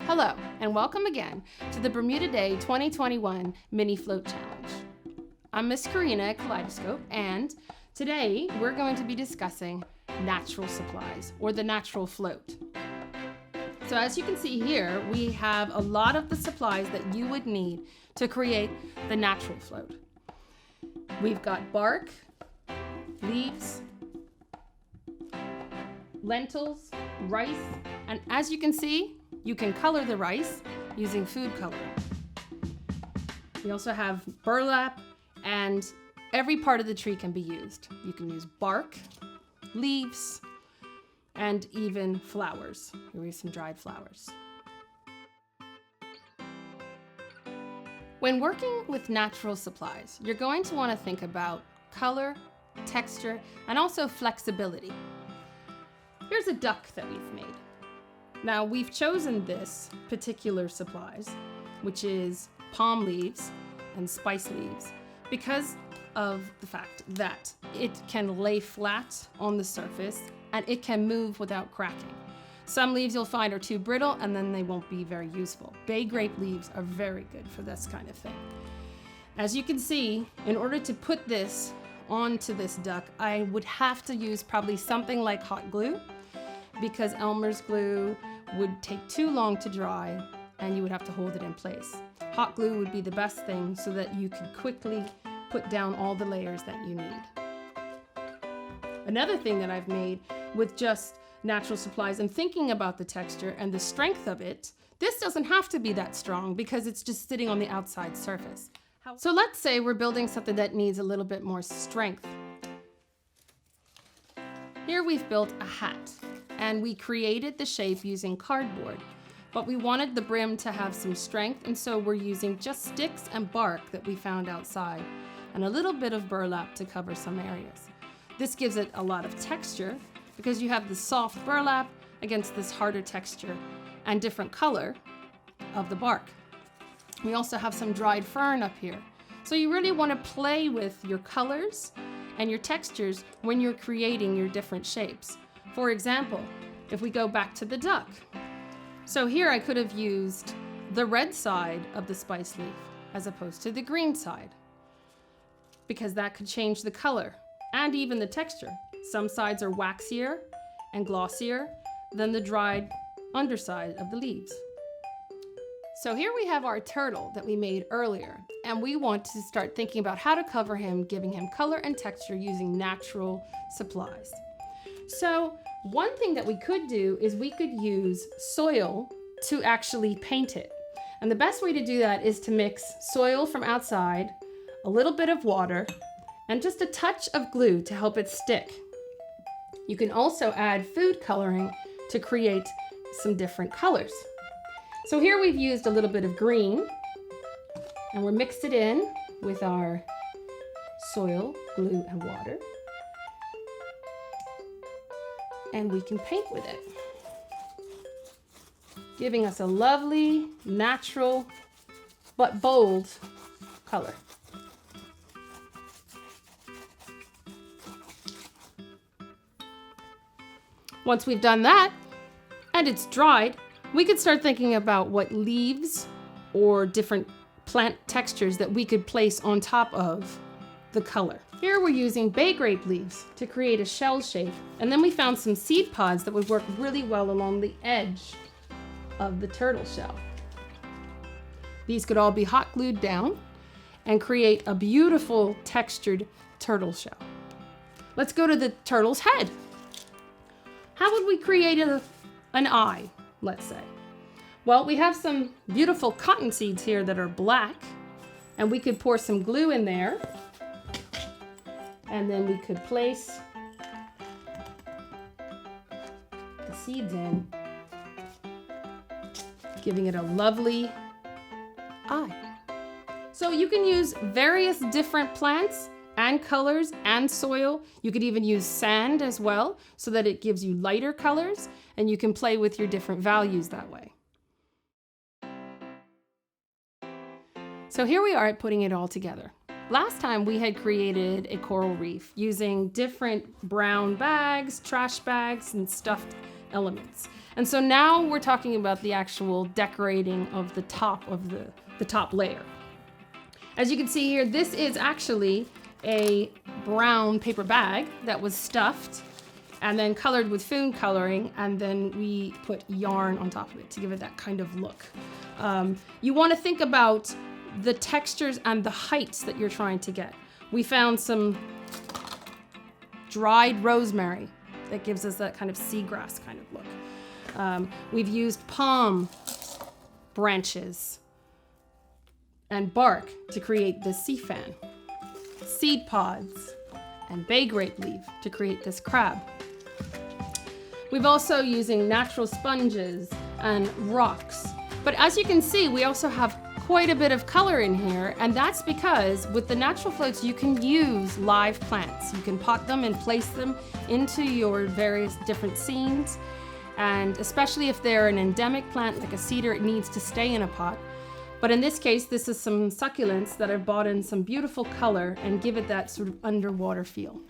Hello, and welcome again to the Bermuda Day 2021 Mini Float Challenge. I'm Miss Karina at Kaleidoscope, and today we're going to be discussing natural supplies, or the natural float. So as you can see here, we have a lot of the supplies that you would need to create the natural float. We've got bark, leaves, lentils, rice, and as you can see, you can color the rice using food coloring. We also have burlap, and every part of the tree can be used. You can use bark, leaves, and even flowers. Here we have some dried flowers. When working with natural supplies, you're going to want to think about color, texture, and also flexibility. Here's a duck that we've made. Now we've chosen this particular supplies, which is palm leaves and spice leaves, because of the fact that it can lay flat on the surface and it can move without cracking. Some leaves you'll find are too brittle and then they won't be very useful. Bay grape leaves are very good for this kind of thing. As you can see, in order to put this onto this duck, I would have to use probably something like hot glue, because Elmer's glue would take too long to dry and you would have to hold it in place. Hot glue would be the best thing so that you could quickly put down all the layers that you need. Another thing that I've made with just natural supplies and thinking about the texture and the strength of it, this doesn't have to be that strong because it's just sitting on the outside surface. So let's say we're building something that needs a little bit more strength. Here we've built a hat, and we created the shape using cardboard, but we wanted the brim to have some strength, and so we're using just sticks and bark that we found outside and a little bit of burlap to cover some areas. This gives it a lot of texture because you have the soft burlap against this harder texture and different color of the bark. We also have some dried fern up here. So you really want to play with your colors and your textures when you're creating your different shapes. For example, if we go back to the duck. So here I could have used the red side of the spice leaf as opposed to the green side, because that could change the color and even the texture. Some sides are waxier and glossier than the dried underside of the leaves. So here we have our turtle that we made earlier, and we want to start thinking about how to cover him, giving him color and texture using natural supplies. So one thing that we could do is we could use soil to actually paint it. And the best way to do that is to mix soil from outside, a little bit of water, and just a touch of glue to help it stick. You can also add food coloring to create some different colors. So here we've used a little bit of green, and we're mixed it in with our soil, glue, and water. And we can paint with it, giving us a lovely, natural, but bold color. Once we've done that, and it's dried, we could start thinking about what leaves or different plant textures that we could place on top of the color. Here we're using bay grape leaves to create a shell shape, and then we found some seed pods that would work really well along the edge of the turtle shell. These could all be hot glued down and create a beautiful textured turtle shell. Let's go to the turtle's head. How would we create an eye, let's say? Well, we have some beautiful cotton seeds here that are black, and we could pour some glue in there, and then we could place the seeds in, giving it a lovely eye. So you can use various different plants and colors and soil. You could even use sand as well, so that it gives you lighter colors, and you can play with your different values that way. So here we are at putting it all together. Last time we had created a coral reef using different brown bags, trash bags, and stuffed elements. And so now we're talking about the actual decorating of the top layer. As you can see here, this is actually a brown paper bag that was stuffed and then colored with food coloring, and then we put yarn on top of it to give it that kind of look. You want to think about the textures and the heights that you're trying to get. We found some dried rosemary that gives us that kind of seagrass kind of look. We've used palm branches and bark to create this sea fan, seed pods and bay grape leaf to create this crab. We've also using natural sponges and rocks. But as you can see, we also have quite a bit of color in here, and that's because with the natural floats you can use live plants. You can pot them and place them into your various different scenes, and especially if they're an endemic plant like a cedar, it needs to stay in a pot. But in this case, this is some succulents that I've brought in some beautiful color and give it that sort of underwater feel.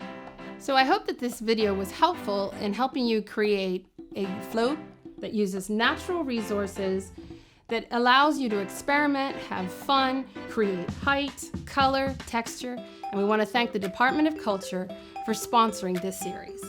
So I hope that this video was helpful in helping you create a float that uses natural resources, that allows you to experiment, have fun, create height, color, texture, and we want to thank the Department of Culture for sponsoring this series.